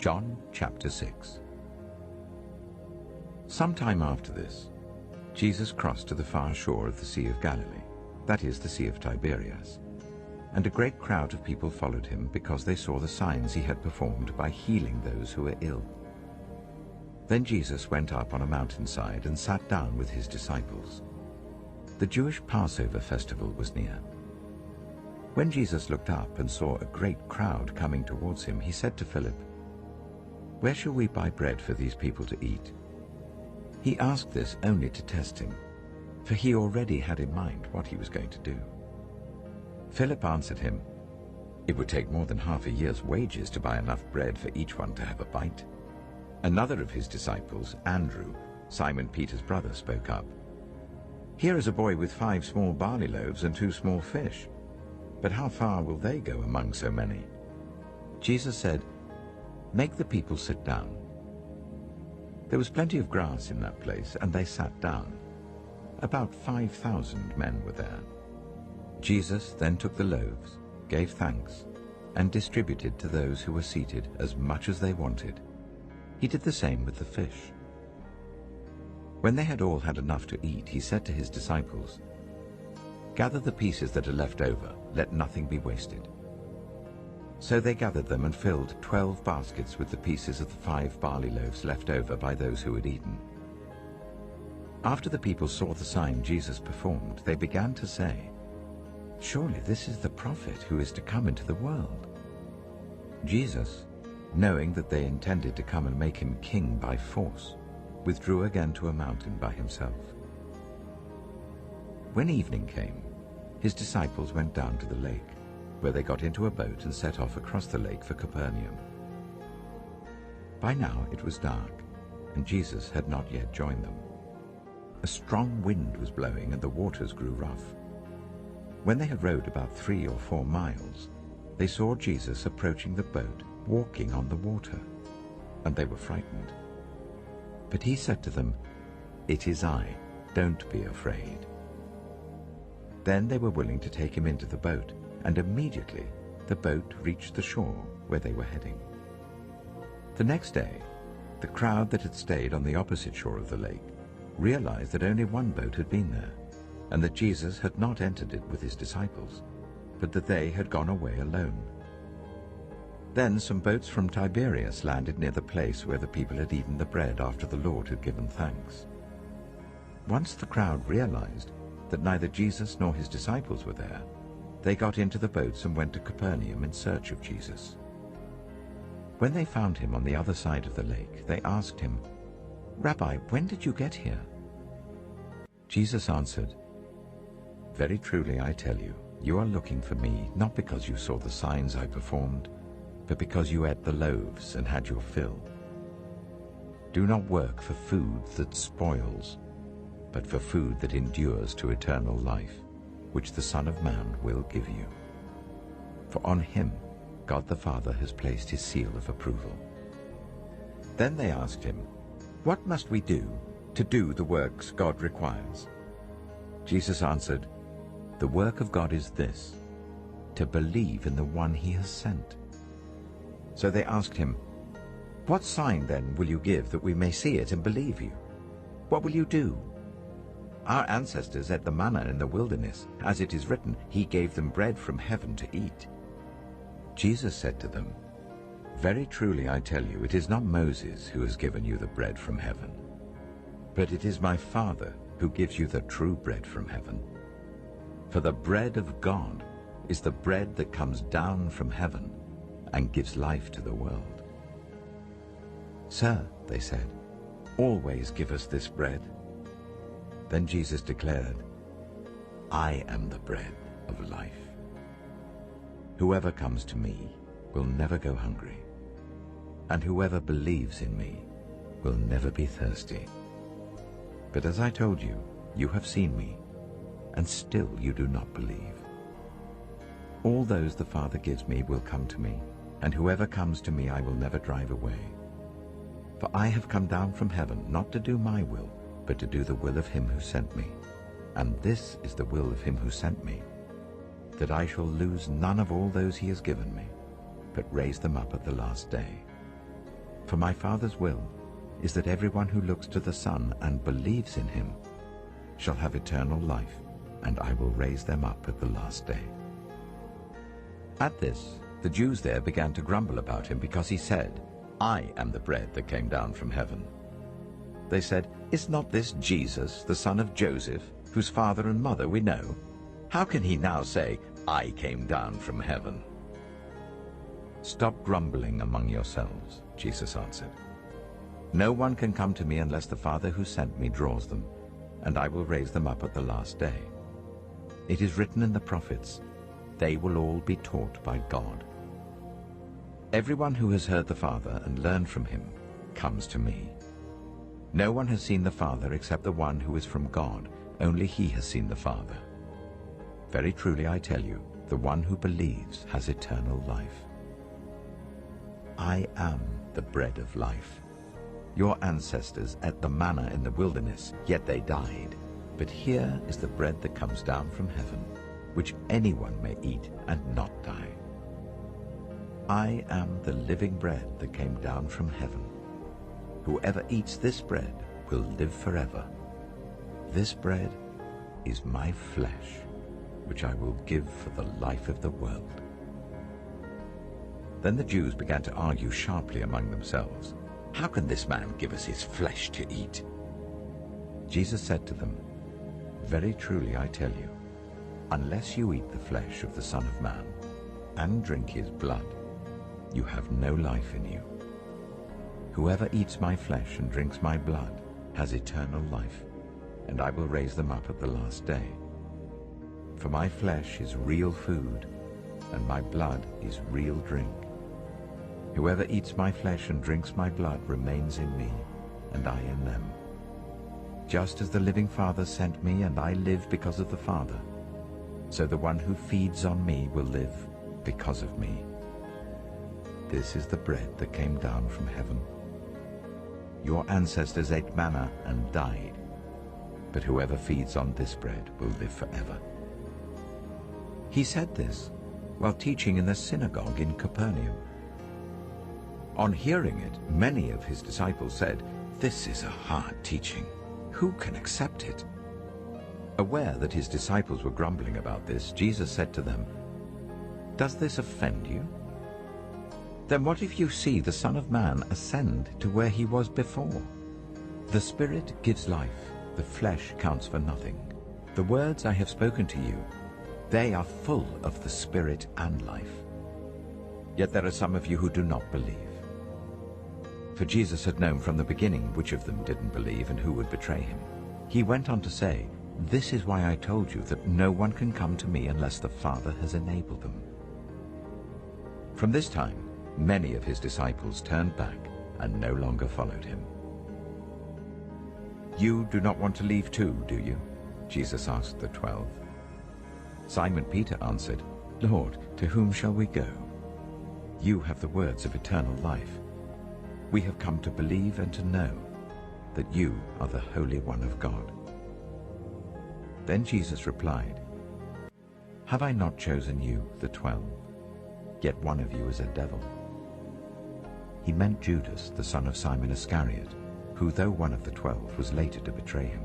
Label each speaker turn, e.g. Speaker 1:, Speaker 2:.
Speaker 1: John chapter 6. Some time after this, Jesus crossed to the far shore of the Sea of Galilee, that is, the Sea of Tiberias. And a great crowd of people followed him because they saw the signs he had performed by healing those who were ill. Then Jesus went up on a mountainside and sat down with his disciples. The Jewish Passover festival was near. When Jesus looked up and saw a great crowd coming towards him, he said to Philip, "Where shall we buy bread for these people to eat?" He asked this only to test him, for he already had in mind what he was going to do. Philip answered him, "It would take more than half a year's wages to buy enough bread for each one to have a bite." Another of his disciples, Andrew, Simon Peter's brother, spoke up. "Here is a boy with 5 small barley loaves and 2 small fish. But how far will they go among so many?" Jesus said, "Make the people sit down." There was plenty of grass in that place, and they sat down. About 5,000 men were there. Jesus then took the loaves, gave thanks, and distributed to those who were seated as much as they wanted. He did the same with the fish. When they had all had enough to eat, he said to his disciples, "Gather the pieces that are left over, let nothing be wasted." So they gathered them and filled 12 baskets with the pieces of the 5 barley loaves left over by those who had eaten. After the people saw the sign Jesus performed, they began to say, "Surely this is the prophet who is to come into the world." Jesus, knowing that they intended to come and make him king by force, withdrew again to a mountain by himself. When evening came, his disciples went down to the lake, where they got into a boat and set off across the lake for Capernaum. By now it was dark, and Jesus had not yet joined them. A strong wind was blowing and the waters grew rough. When they had rowed about 3 or 4 miles, they saw Jesus approaching the boat, walking on the water, and they were frightened. But he said to them, "It is I, don't be afraid." Then they were willing to take him into the boat, and immediately the boat reached the shore where they were heading. The next day, the crowd that had stayed on the opposite shore of the lake realized that only one boat had been there, and that Jesus had not entered it with his disciples, but that they had gone away alone. Then some boats from Tiberias landed near the place where the people had eaten the bread after the Lord had given thanks. Once the crowd realized that neither Jesus nor his disciples were there, they got into the boats and went to Capernaum in search of Jesus. When they found him on the other side of the lake, they asked him, "Rabbi, when did you get here?" Jesus answered, "Very truly I tell you, you are looking for me not because you saw the signs I performed, but because you ate the loaves and had your fill. Do not work for food that spoils, but for food that endures to eternal life, which the Son of Man will give you. For on him God the Father has placed his seal of approval." Then they asked him, "What must we do to do the works God requires?" Jesus answered, "The work of God is this, to believe in the one he has sent." So they asked him, "What sign then will you give that we may see it and believe you? What will you do? Our ancestors ate the manna in the wilderness. As it is written, he gave them bread from heaven to eat." Jesus said to them, "Very truly I tell you, it is not Moses who has given you the bread from heaven, but it is my Father who gives you the true bread from heaven. For the bread of God is the bread that comes down from heaven and gives life to the world." "Sir," they said, "always give us this bread." Then Jesus declared, "I am the bread of life. Whoever comes to me will never go hungry, and whoever believes in me will never be thirsty. But as I told you, you have seen me, and still you do not believe. All those the Father gives me will come to me, and whoever comes to me I will never drive away. For I have come down from heaven not to do my will, but to do the will of him who sent me. And this is the will of him who sent me, that I shall lose none of all those he has given me, but raise them up at the last day. For my Father's will is that everyone who looks to the Son and believes in him shall have eternal life, and I will raise them up at the last day." At this, the Jews there began to grumble about him because he said, "I am the bread that came down from heaven." They said, "Is not this Jesus, the son of Joseph, whose father and mother we know? How can he now say, 'I came down from heaven'?" "Stop grumbling among yourselves," Jesus answered. "No one can come to me unless the Father who sent me draws them, and I will raise them up at the last day. It is written in the prophets, 'They will all be taught by God.' Everyone who has heard the Father and learned from him comes to me. No one has seen the Father except the one who is from God. Only he has seen the Father. Very truly I tell you, the one who believes has eternal life. I am the bread of life. Your ancestors ate the manna in the wilderness, yet they died. But here is the bread that comes down from heaven, which anyone may eat and not die. I am the living bread that came down from heaven. Whoever eats this bread will live forever. This bread is my flesh, which I will give for the life of the world." Then the Jews began to argue sharply among themselves, "How can this man give us his flesh to eat?" Jesus said to them, "Very truly I tell you, unless you eat the flesh of the Son of Man and drink his blood, you have no life in you. Whoever eats my flesh and drinks my blood has eternal life, and I will raise them up at the last day. For my flesh is real food, and my blood is real drink. Whoever eats my flesh and drinks my blood remains in me, and I in them. Just as the living Father sent me, and I live because of the Father, so the one who feeds on me will live because of me. This is the bread that came down from heaven. Your ancestors ate manna and died, but whoever feeds on this bread will live forever." He said this while teaching in the synagogue in Capernaum. On hearing it, many of his disciples said, "This is a hard teaching. Who can accept it?" Aware that his disciples were grumbling about this, Jesus said to them, "Does this offend you? Then what if you see the Son of Man ascend to where he was before? The Spirit gives life, the flesh counts for nothing. The words I have spoken to you, they are full of the Spirit and life. Yet there are some of you who do not believe." For Jesus had known from the beginning which of them didn't believe and who would betray him. He went on to say, "This is why I told you that no one can come to me unless the Father has enabled them." From this time, many of his disciples turned back and no longer followed him. "You do not want to leave too, do you?" Jesus asked the 12. Simon Peter answered, "Lord, to whom shall we go? You have the words of eternal life. We have come to believe and to know that you are the Holy One of God." Then Jesus replied, "Have I not chosen you, the 12? Yet one of you is a devil." He meant Judas, the son of Simon Iscariot, who, though one of the 12, was later to betray him.